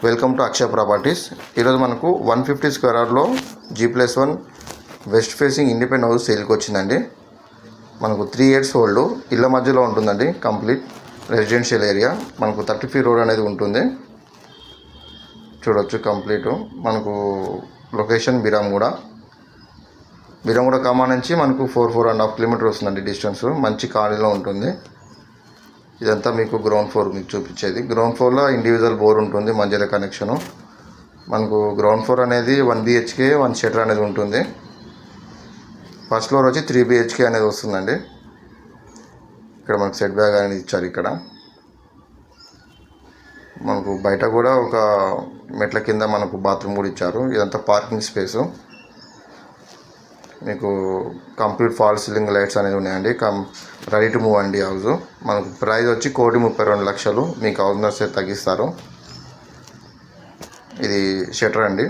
Welcome to Akshaya properties. ఈరోజు మనకు 150 square యార్డ్లో G+1 west facing independent house సేల్కి వచ్చిందండి. మనకు 3 years ఓల్డ్, ఇళ్ళ మధ్యలో ఉంటుందండి. Complete residential area. మనకు 30 feet రోడ్ అనేది ఉంటుంది, చూడొచ్చు. కంప్లీట్ మనకు లొకేషన్ బిరాంగూడ ఖమ్మం నుంచి మనకు 4.5 kilometers వస్తుందండి డిస్టెన్స్. మంచి కాలనీలో ఉంటుంది. ఇదంతా మీకు గ్రౌండ్ ఫ్లోర్ మీకు చూపించేది. గ్రౌండ్ ఫ్లోర్లో ఇండివిజువల్ బోర్ ఉంటుంది, మధ్యలో కనెక్షను. మనకు గ్రౌండ్ ఫ్లోర్ అనేది 1 BHK 1 షటర్ అనేది ఉంటుంది. ఫస్ట్ ఫ్లోర్ వచ్చి 3 BHK అనేది వస్తుందండి. ఇక్కడ మనకు సెట్ బ్యాగ్ అనేది ఇచ్చారు. ఇక్కడ మనకు బయట కూడా ఒక మెట్ల కింద మనకు బాత్రూమ్ కూడా ఇచ్చారు. ఇదంతా పార్కింగ్ స్పేసు. మీకు కంప్లీట్ ఫాల్ సీలింగ్ లైట్స్ అనేవి ఉన్నాయండి. రెడీ టు మూవ్ అండి హౌస్. మనకు ప్రైస్ వచ్చి 1,32,00,000. మీకు హౌస్ నచ్చితే తగ్గిస్తారు. ఇది షటర్ అండి.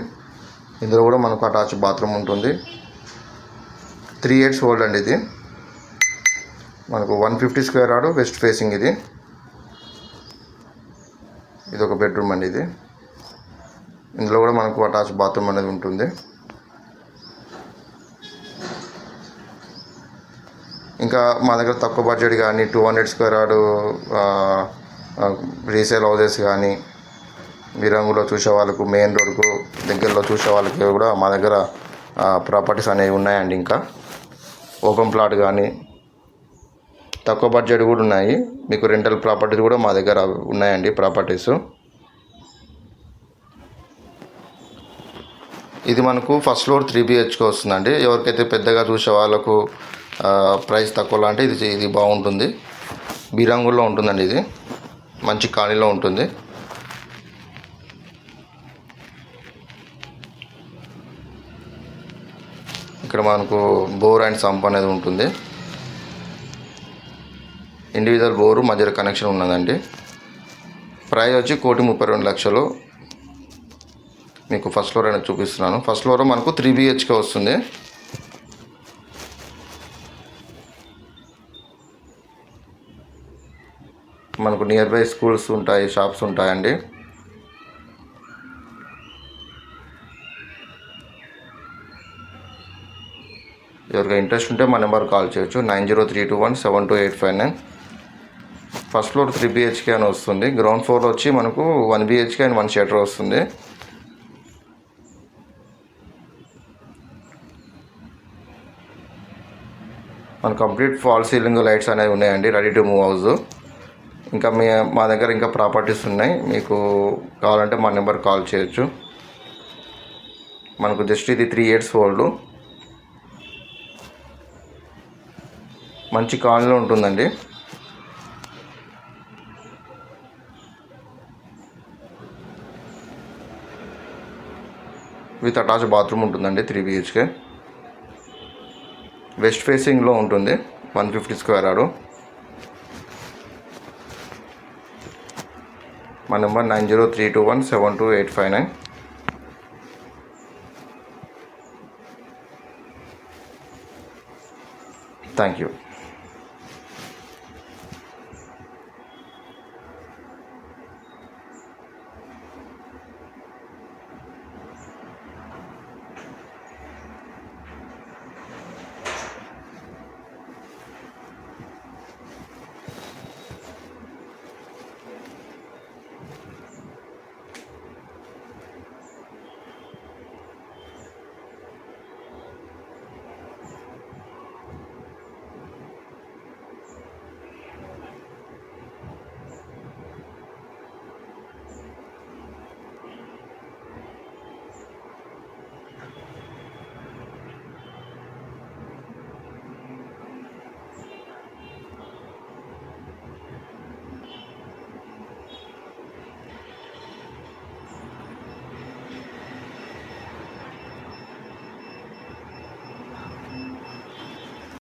ఇందులో కూడా మనకు అటాచ్ బాత్రూమ్ ఉంటుంది. 3 years ఓల్డ్ అండి. ఇది మనకు 150 స్క్వేర్ యార్డ్ వెస్ట్ ఫేసింగ్. ఇది ఒక బెడ్రూమ్ అండి. ఇది ఇందులో కూడా మనకు అటాచ్ బాత్రూమ్ అనేది ఉంటుంది. ఇంకా మా దగ్గర తక్కువ బడ్జెట్ కానీ 200 స్క్వేర్ యార్డ్ రీసేల్ హౌసెస్ కానీ విరంగులో చూసే వాళ్ళకు, మెయిన్ రోడ్కు దగ్గరలో చూసే వాళ్ళకి కూడా మా దగ్గర ప్రాపర్టీస్ అనేవి ఉన్నాయండి. ఇంకా ఓపెన్ ప్లాట్ కానీ తక్కువ బడ్జెట్ కూడా ఉన్నాయి. మీకు రెంటల్ ప్రాపర్టీస్ కూడా మా దగ్గర ఉన్నాయండి. ప్రాపర్టీస్ ఇది మనకు ఫస్ట్ ఫ్లోర్ 3 BHK వస్తుందండి. ఎవరికైతే పెద్దగా చూసే వాళ్ళకు ప్రైస్ తక్కువ అంటే ఇది బాగుంటుంది. బీరంగూర్లో ఉంటుందండి. ఇది మంచి కాలనీలో ఉంటుంది. ఇక్కడ మనకు బోర్ అండ్ సంప్ అనేది ఉంటుంది. ఇండివిజువల్ బోరు మధ్యలో కనెక్షన్ ఉన్నదండి. ప్రైస్ వచ్చి 1,32,00,000. మీకు ఫస్ట్ ఫ్లోర్ అనేది చూపిస్తున్నాను. ఫస్ట్ ఫ్లోర్ మనకు 3 BHK వస్తుంది. మనకు నియర్ బై స్కూల్స్ ఉంటాయి, షాప్స్ ఉంటాయండి. ఎవరికైనా ఇంట్రెస్ట్ ఉంటే మా నెంబర్ కాల్ చేయొచ్చు, 9032172859. ఫస్ట్ ఫ్లోర్ 3 BHK అని వస్తుంది. గ్రౌండ్ ఫ్లోర్ వచ్చి మనకు 1 BHK అండ్ 1 షటర్ వస్తుంది. మన కంప్లీట్ ఫాల్ సీలింగ్ లైట్స్ అనేవి ఉన్నాయండి. Ready to move house. ఇంకా మా దగ్గర ఇంకా ప్రాపర్టీస్ ఉన్నాయి. మీకు కావాలంటే మా నెంబర్ కాల్ చేయొచ్చు. మనకు జస్ట్ ఇది 3 years ఓల్డ్. మంచి కాలనీలో ఉంటుందండి. విత్ అటాచ్ బాత్రూమ్ ఉంటుందండి. 3 BHK వెస్ట్ ఫేసింగ్లో ఉంటుంది. 150 స్క్వేర్ యార్డ్. మా నెంబర్ 9032172859. Thank you.